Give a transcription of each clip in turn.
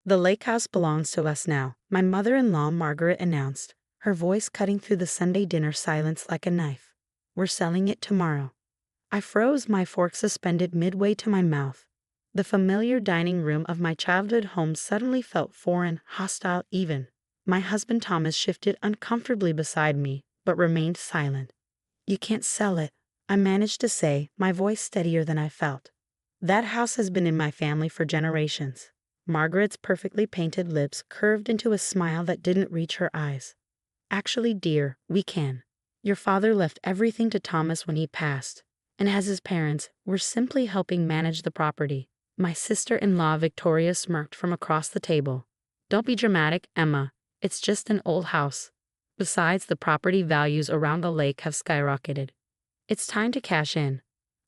The lake house belongs to us now, my mother-in-law Margaret announced, her voice cutting through the Sunday dinner silence like a knife. We're selling it tomorrow. I froze, my fork suspended midway to my mouth. The familiar dining room of my childhood home suddenly felt foreign, hostile even. My husband Thomas shifted uncomfortably beside me, but remained silent. You can't sell it, I managed to say, my voice steadier than I felt. That house has been in my family for generations. Margaret's perfectly painted lips curved into a smile that didn't reach her eyes. Actually, dear, we can. Your father left everything to Thomas when he passed, and as his parents, we're simply helping manage the property. My sister-in-law Victoria smirked from across the table. Don't be dramatic, Emma. It's just an old house. Besides, the property values around the lake have skyrocketed. It's time to cash in.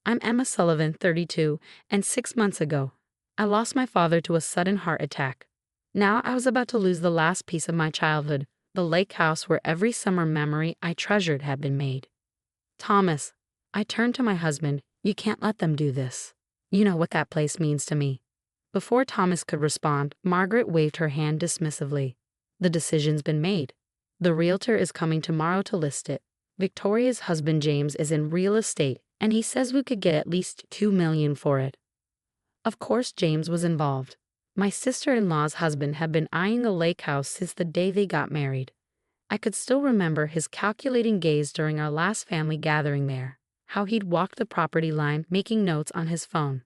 I'm Emma Sullivan, 32, and 6 months ago, I lost my father to a sudden heart attack. Now I was about to lose the last piece of my childhood, the lake house where every summer memory I treasured had been made. Thomas, I turned to my husband, you can't let them do this. You know what that place means to me. Before Thomas could respond, Margaret waved her hand dismissively. The decision's been made. The realtor is coming tomorrow to list it. Victoria's husband James is in real estate, and he says we could get at least $2 million for it. Of course James was involved. My sister-in-law's husband had been eyeing the lake house since the day they got married. I could still remember his calculating gaze during our last family gathering there, how he'd walked the property line making notes on his phone.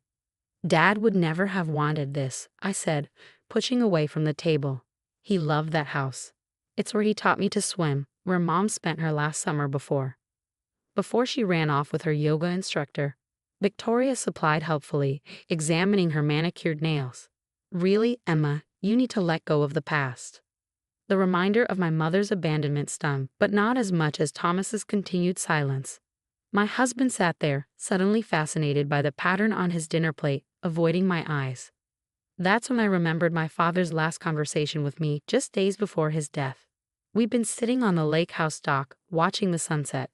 Dad would never have wanted this, I said, pushing away from the table. He loved that house. It's where he taught me to swim, where Mom spent her last summer before she ran off with her yoga instructor. Victoria supplied helpfully, examining her manicured nails. Really, Emma, you need to let go of the past. The reminder of my mother's abandonment stung, but not as much as Thomas's continued silence. My husband sat there, suddenly fascinated by the pattern on his dinner plate, avoiding my eyes. That's when I remembered my father's last conversation with me just days before his death. We'd been sitting on the lake house dock, watching the sunset.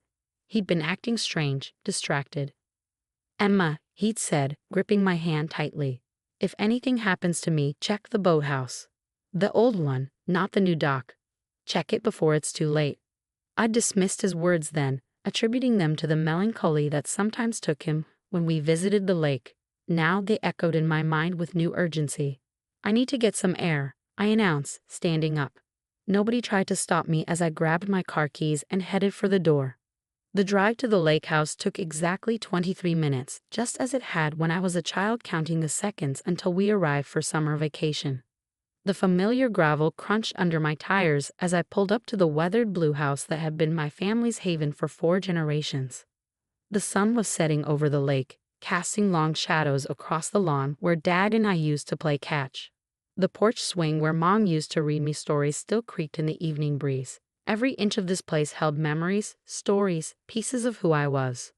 He'd been acting strange, distracted. Emma, he'd said, gripping my hand tightly. If anything happens to me, check the boathouse. The old one, not the new dock. Check it before it's too late. I'd dismissed his words then, attributing them to the melancholy that sometimes took him when we visited the lake. Now they echoed in my mind with new urgency. I need to get some air, I announced, standing up. Nobody tried to stop me as I grabbed my car keys and headed for the door. The drive to the lake house took exactly 23 minutes, just as it had when I was a child, counting the seconds until we arrived for summer vacation. The familiar gravel crunched under my tires as I pulled up to the weathered blue house that had been my family's haven for 4 generations. The sun was setting over the lake, casting long shadows across the lawn where Dad and I used to play catch. The porch swing where Mom used to read me stories still creaked in the evening breeze. Every inch of this place held memories, stories, pieces of who I was.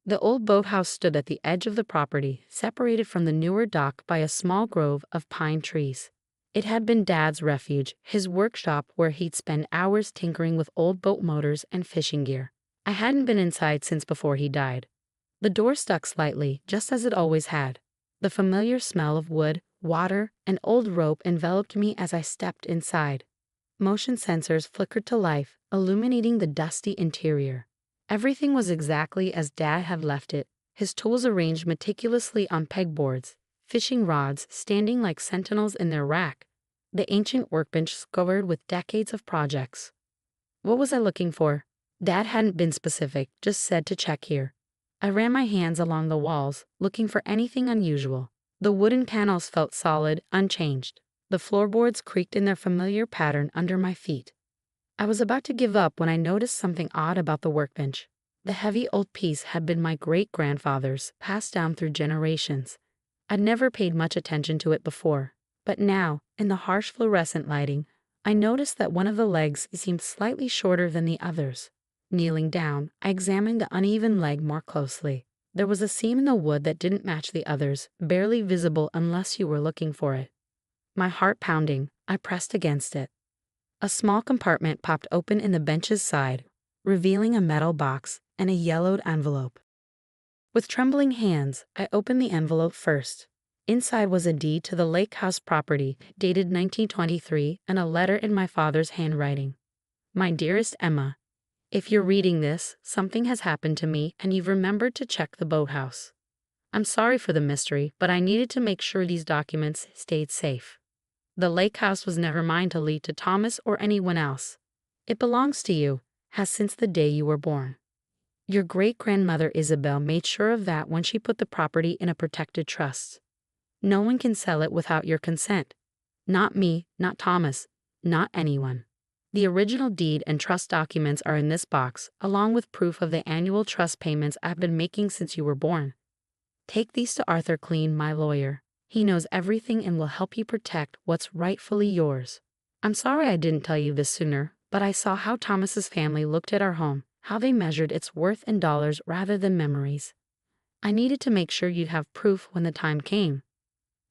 The old boathouse stood at the edge of the property, separated from the newer dock by a small grove of pine trees. It had been Dad's refuge, his workshop where he'd spend hours tinkering with old boat motors and fishing gear. I hadn't been inside since before he died. The door stuck slightly, just as it always had. The familiar smell of wood, water, and old rope enveloped me as I stepped inside. Motion sensors flickered to life, illuminating the dusty interior. Everything was exactly as Dad had left it, his tools arranged meticulously on pegboards, fishing rods standing like sentinels in their rack, the ancient workbench covered with decades of projects. What was I looking for? Dad hadn't been specific, just said to check here. I ran my hands along the walls, looking for anything unusual. The wooden panels felt solid, unchanged. The floorboards creaked in their familiar pattern under my feet. I was about to give up when I noticed something odd about the workbench. The heavy old piece had been my great-grandfather's, passed down through generations. I'd never paid much attention to it before, but now, in the harsh fluorescent lighting, I noticed that one of the legs seemed slightly shorter than the others. Kneeling down, I examined the uneven leg more closely. There was a seam in the wood that didn't match the others, barely visible unless you were looking for it. My heart pounding, I pressed against it. A small compartment popped open in the bench's side, revealing a metal box and a yellowed envelope. With trembling hands, I opened the envelope first. Inside was a deed to the lake house property, dated 1923, and a letter in my father's handwriting. My dearest Emma, if you're reading this, something has happened to me and you've remembered to check the boathouse. I'm sorry for the mystery, but I needed to make sure these documents stayed safe. The lake house was never mine to leave to Thomas or anyone else. It belongs to you, has since the day you were born. Your great-grandmother Isabel made sure of that when she put the property in a protected trust. No one can sell it without your consent. Not me, not Thomas, not anyone. The original deed and trust documents are in this box, along with proof of the annual trust payments I've been making since you were born. Take these to Arthur Clean, my lawyer. He knows everything and will help you protect what's rightfully yours. I'm sorry I didn't tell you this sooner, but I saw how Thomas's family looked at our home, how they measured its worth in dollars rather than memories. I needed to make sure you'd have proof when the time came.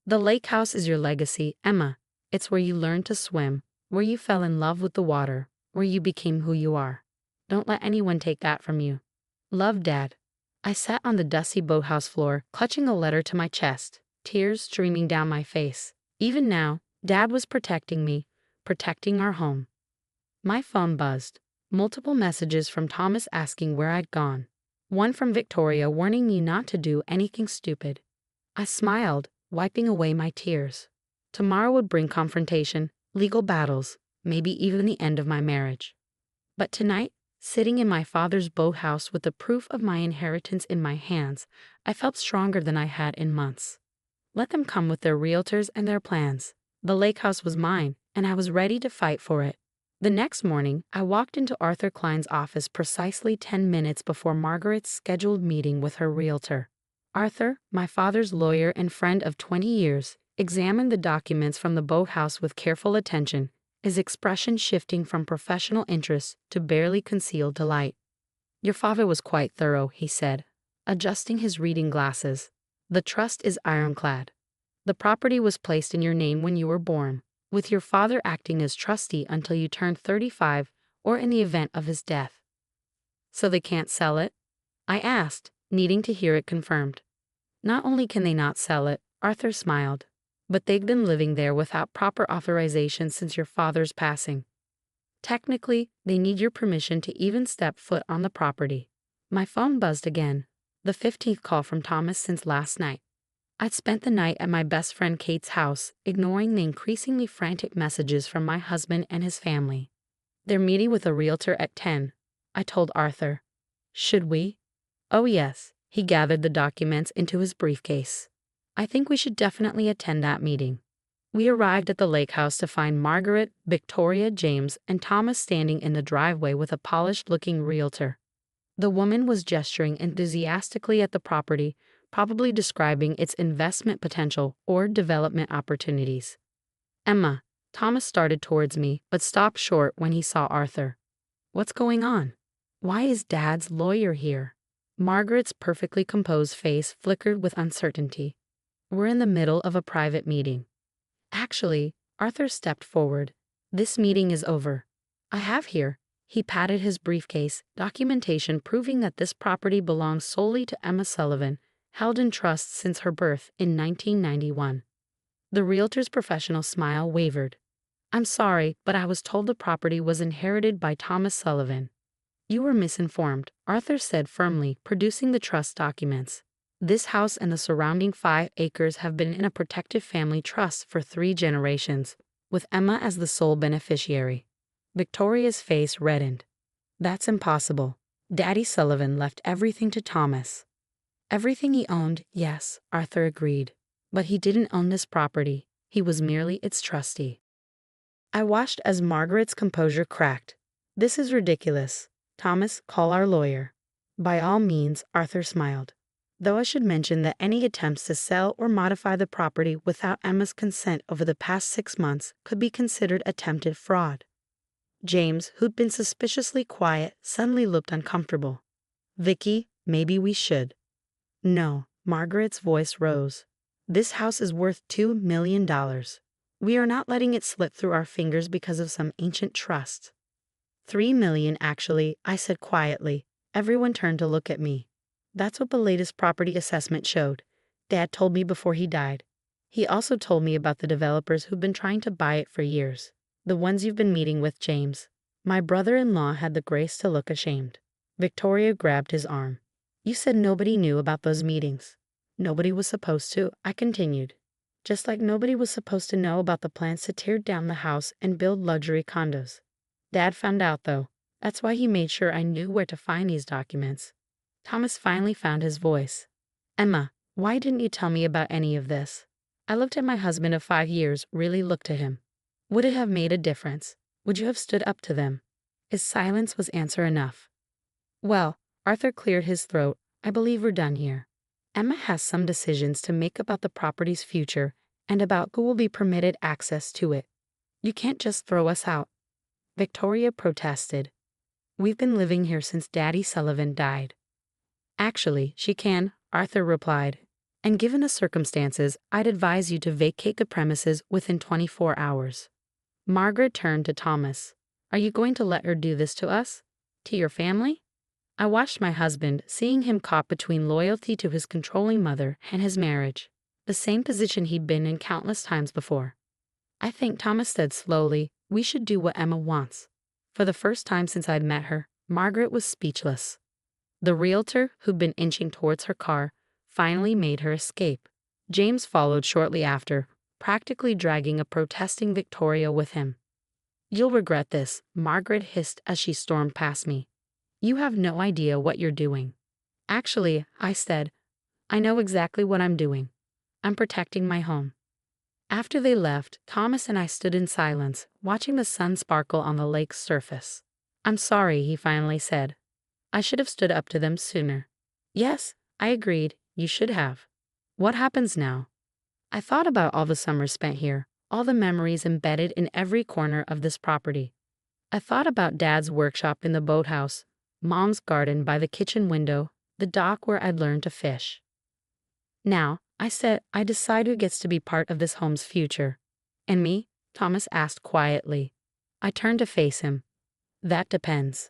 The lake house is your legacy, Emma. It's where you learned to swim, where you fell in love with the water, where you became who you are. Don't let anyone take that from you. Love, Dad. I sat on the dusty boathouse floor, clutching a letter to my chest, tears streaming down my face. Even now, Dad was protecting me, protecting our home. My phone buzzed. Multiple messages from Thomas asking where I'd gone. One from Victoria warning me not to do anything stupid. I smiled, wiping away my tears. Tomorrow would bring confrontation, legal battles, maybe even the end of my marriage. But tonight, sitting in my father's boathouse with the proof of my inheritance in my hands, I felt stronger than I had in months. Let them come with their realtors and their plans. The lake house was mine, and I was ready to fight for it. The next morning, I walked into Arthur Klein's office precisely 10 minutes before Margaret's scheduled meeting with her realtor. Arthur, my father's lawyer and friend of 20 years, examined the documents from the boathouse with careful attention, his expression shifting from professional interest to barely concealed delight. Your father was quite thorough, he said, adjusting his reading glasses. The trust is ironclad. The property was placed in your name when you were born, with your father acting as trustee until you turned 35 or in the event of his death. So they can't sell it? I asked, needing to hear it confirmed. Not only can they not sell it, Arthur smiled, but they've been living there without proper authorization since your father's passing. Technically, they need your permission to even step foot on the property. My phone buzzed again, the 15th call from Thomas since last night. I'd spent the night at my best friend Kate's house, ignoring the increasingly frantic messages from my husband and his family. They're meeting with a realtor at 10, I told Arthur. Should we? Oh yes, he gathered the documents into his briefcase. I think we should definitely attend that meeting. We arrived at the lake house to find Margaret, Victoria, James, and Thomas standing in the driveway with a polished-looking realtor. The woman was gesturing enthusiastically at the property, probably describing its investment potential or development opportunities. Emma, Thomas started towards me, but stopped short when he saw Arthur. What's going on? Why is Dad's lawyer here? Margaret's perfectly composed face flickered with uncertainty. We're in the middle of a private meeting. Actually, Arthur stepped forward. This meeting is over. I have here, he patted his briefcase, documentation proving that this property belongs solely to Emma Sullivan, held in trust since her birth in 1991. The realtor's professional smile wavered. I'm sorry, but I was told the property was inherited by Thomas Sullivan. You were misinformed, Arthur said firmly, producing the trust documents. This house and the surrounding 5 acres have been in a protective family trust for 3 generations, with Emma as the sole beneficiary. Victoria's face reddened. That's impossible. Daddy Sullivan left everything to Thomas. Everything he owned, yes, Arthur agreed. But he didn't own this property. He was merely its trustee. I watched as Margaret's composure cracked. This is ridiculous. Thomas, call our lawyer. By all means, Arthur smiled. Though I should mention that any attempts to sell or modify the property without Emma's consent over the past 6 months could be considered attempted fraud. James, who'd been suspiciously quiet, suddenly looked uncomfortable. Vicky, maybe we should. No, Margaret's voice rose. This house is worth $2 million. We are not letting it slip through our fingers because of some ancient trust. $3 million, actually, I said quietly. Everyone turned to look at me. That's what the latest property assessment showed. Dad told me before he died. He also told me about the developers who've been trying to buy it for years. The ones you've been meeting with, James. My brother-in-law had the grace to look ashamed. Victoria grabbed his arm. You said nobody knew about those meetings. Nobody was supposed to, I continued. Just like nobody was supposed to know about the plans to tear down the house and build luxury condos. Dad found out, though. That's why he made sure I knew where to find these documents. Thomas finally found his voice. Emma, why didn't you tell me about any of this? I looked at my husband of 5 years, really looked at him. Would it have made a difference? Would you have stood up to them? His silence was answer enough. Well, Arthur cleared his throat. I believe we're done here. Emma has some decisions to make about the property's future and about who will be permitted access to it. You can't just throw us out. Victoria protested. We've been living here since Daddy Sullivan died. Actually, she can, Arthur replied. And given the circumstances, I'd advise you to vacate the premises within 24 hours. Margaret turned to Thomas. Are you going to let her do this to us? To your family? I watched my husband, seeing him caught between loyalty to his controlling mother and his marriage, the same position he'd been in countless times before. I think, Thomas said slowly, we should do what Emma wants. For the first time since I'd met her, Margaret was speechless. The realtor, who'd been inching towards her car, finally made her escape. James followed shortly after, practically dragging a protesting Victoria with him. You'll regret this, Margaret hissed as she stormed past me. You have no idea what you're doing. Actually, I said, I know exactly what I'm doing. I'm protecting my home. After they left, Thomas and I stood in silence, watching the sun sparkle on the lake's surface. I'm sorry, he finally said. I should have stood up to them sooner. Yes, I agreed, you should have. What happens now? I thought about all the summers spent here, all the memories embedded in every corner of this property. I thought about Dad's workshop in the boathouse, Mom's garden by the kitchen window, the dock where I'd learned to fish. Now, I said, I decide who gets to be part of this home's future. And me? Thomas asked quietly. I turned to face him. That depends.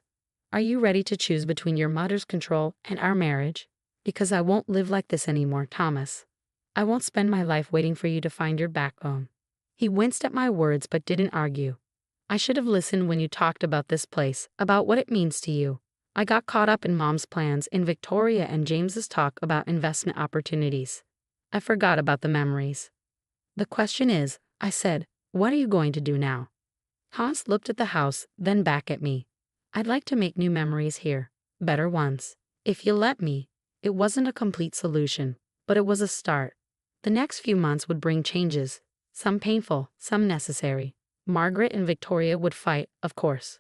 Are you ready to choose between your mother's control and our marriage? Because I won't live like this anymore, Thomas. I won't spend my life waiting for you to find your backbone. He winced at my words but didn't argue. I should have listened when you talked about this place, about what it means to you. I got caught up in Mom's plans, in Victoria and James's talk about investment opportunities. I forgot about the memories. The question is, I said, what are you going to do now? Hans looked at the house, then back at me. I'd like to make new memories here, better ones. If you'll let me. It wasn't a complete solution, but it was a start. The next few months would bring changes, some painful, some necessary. Margaret and Victoria would fight, of course.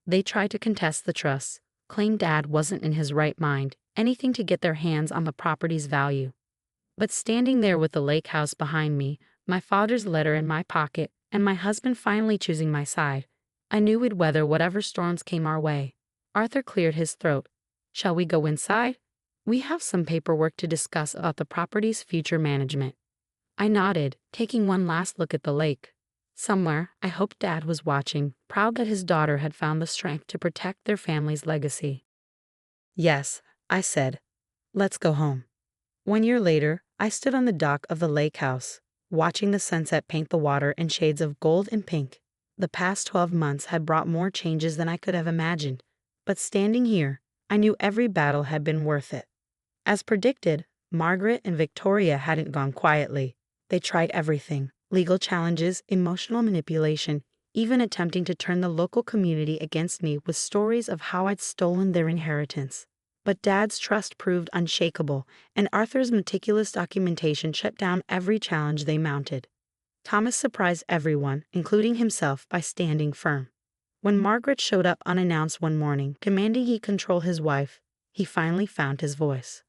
They tried to contest the trust, claimed Dad wasn't in his right mind, anything to get their hands on the property's value. But standing there with the lake house behind me, my father's letter in my pocket, and my husband finally choosing my side, I knew we'd weather whatever storms came our way. Arthur cleared his throat. Shall we go inside? We have some paperwork to discuss about the property's future management. I nodded, taking one last look at the lake. Somewhere, I hoped Dad was watching, proud that his daughter had found the strength to protect their family's legacy. Yes, I said. Let's go home. 1 year later, I stood on the dock of the lake house, watching the sunset paint the water in shades of gold and pink. The past 12 months had brought more changes than I could have imagined, but standing here, I knew every battle had been worth it. As predicted, Margaret and Victoria hadn't gone quietly. They tried everything: legal challenges, emotional manipulation, even attempting to turn the local community against me with stories of how I'd stolen their inheritance. But Dad's trust proved unshakable, and Arthur's meticulous documentation shut down every challenge they mounted. Thomas surprised everyone, including himself, by standing firm. When Margaret showed up unannounced one morning, demanding he control his wife, he finally found his voice.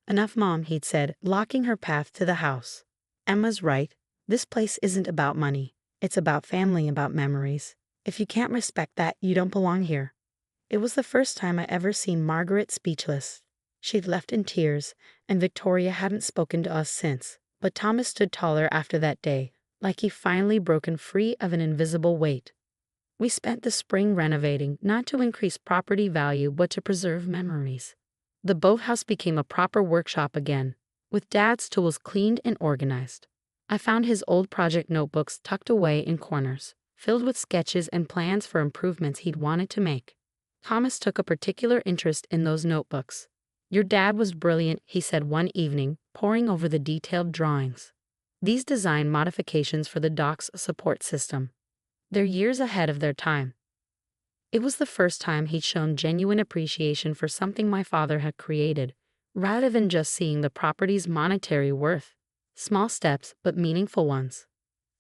Enough, Mom, he'd said, blocking her path to the house. Emma's right. This place isn't about money. It's about family, about memories. If you can't respect that, you don't belong here. It was the first time I ever seen Margaret speechless. She'd left in tears, and Victoria hadn't spoken to us since. But Thomas stood taller after that day, like he'd finally broken free of an invisible weight. We spent the spring renovating, not to increase property value, but to preserve memories. The boathouse became a proper workshop again, with Dad's tools cleaned and organized. I found his old project notebooks tucked away in corners, filled with sketches and plans for improvements he'd wanted to make. Thomas took a particular interest in those notebooks. "Your dad was brilliant," he said one evening, poring over the detailed drawings. "These design modifications for the dock's support system. They're years ahead of their time." It was the first time he'd shown genuine appreciation for something my father had created, rather than just seeing the property's monetary worth. Small steps, but meaningful ones.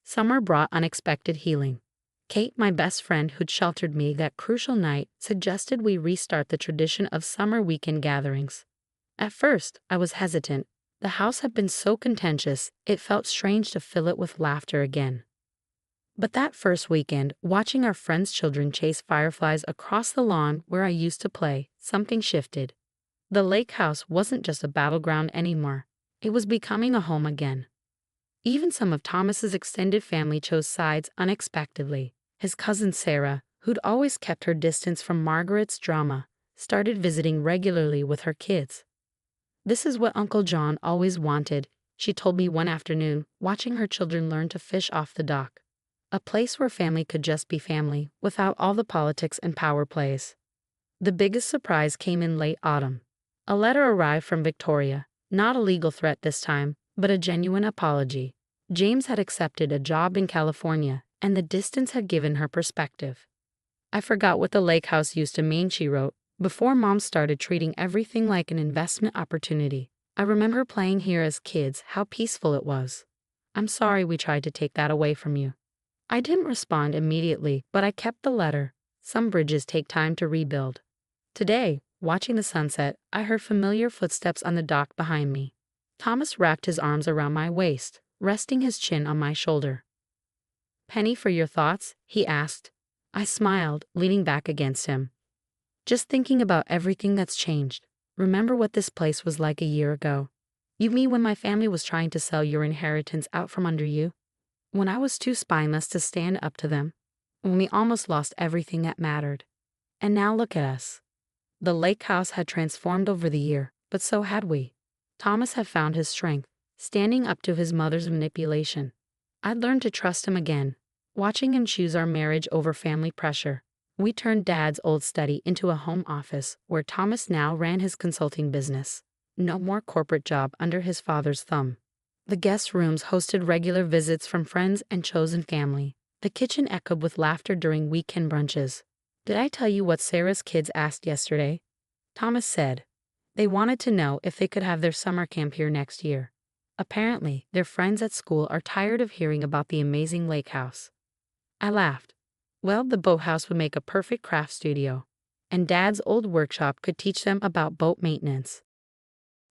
Summer brought unexpected healing. Kate, my best friend who'd sheltered me that crucial night, suggested we restart the tradition of summer weekend gatherings. At first, I was hesitant. The house had been so contentious, it felt strange to fill it with laughter again. But that first weekend, watching our friends' children chase fireflies across the lawn where I used to play, something shifted. The lake house wasn't just a battleground anymore. It was becoming a home again. Even some of Thomas's extended family chose sides unexpectedly. His cousin Sarah, who'd always kept her distance from Margaret's drama, started visiting regularly with her kids. "This is what Uncle John always wanted," she told me one afternoon, watching her children learn to fish off the dock. A place where family could just be family, without all the politics and power plays. The biggest surprise came in late autumn. A letter arrived from Victoria, not a legal threat this time, but a genuine apology. James had accepted a job in California, and the distance had given her perspective. "I forgot what the lake house used to mean," she wrote, "before Mom started treating everything like an investment opportunity. I remember playing here as kids, how peaceful it was. I'm sorry we tried to take that away from you." I didn't respond immediately, but I kept the letter. Some bridges take time to rebuild. Today, watching the sunset, I heard familiar footsteps on the dock behind me. Thomas wrapped his arms around my waist, resting his chin on my shoulder. "Penny, for your thoughts?" he asked. I smiled, leaning back against him. "Just thinking about everything that's changed. Remember what this place was like a year ago? You mean when my family was trying to sell your inheritance out from under you? When I was too spineless to stand up to them? When we almost lost everything that mattered? And now look at us." The lake house had transformed over the year, but so had we. Thomas had found his strength, standing up to his mother's manipulation. I'd learned to trust him again, watching him choose our marriage over family pressure. We turned Dad's old study into a home office, where Thomas now ran his consulting business. No more corporate job under his father's thumb. The guest rooms hosted regular visits from friends and chosen family. The kitchen echoed with laughter during weekend brunches. "Did I tell you what Sarah's kids asked yesterday?" Thomas said. "They wanted to know if they could have their summer camp here next year. Apparently, their friends at school are tired of hearing about the amazing lake house." I laughed. Well, the boathouse would make a perfect craft studio, and Dad's old workshop could teach them about boat maintenance.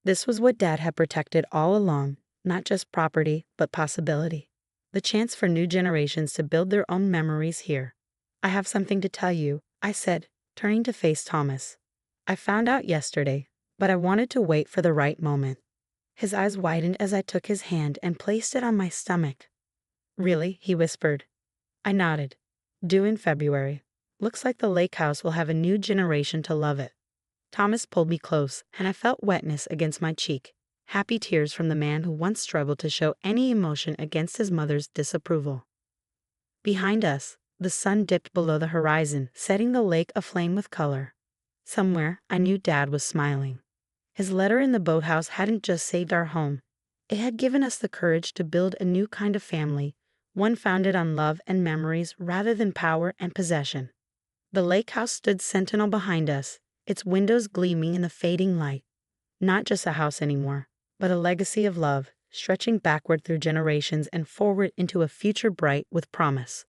This was what Dad had protected all along. Not just property, but possibility. The chance for new generations to build their own memories here. "I have something to tell you," I said, turning to face Thomas. "I found out yesterday, but I wanted to wait for the right moment." His eyes widened as I took his hand and placed it on my stomach. "Really?" he whispered. I nodded. "Due in February. Looks like the lake house will have a new generation to love it." Thomas pulled me close, and I felt wetness against my cheek. Happy tears from the man who once struggled to show any emotion against his mother's disapproval. Behind us, the sun dipped below the horizon, setting the lake aflame with color. Somewhere, I knew Dad was smiling. His letter in the boathouse hadn't just saved our home. It had given us the courage to build a new kind of family, one founded on love and memories rather than power and possession. The lake house stood sentinel behind us, its windows gleaming in the fading light. Not just a house anymore, but a legacy of love, stretching backward through generations and forward into a future bright with promise.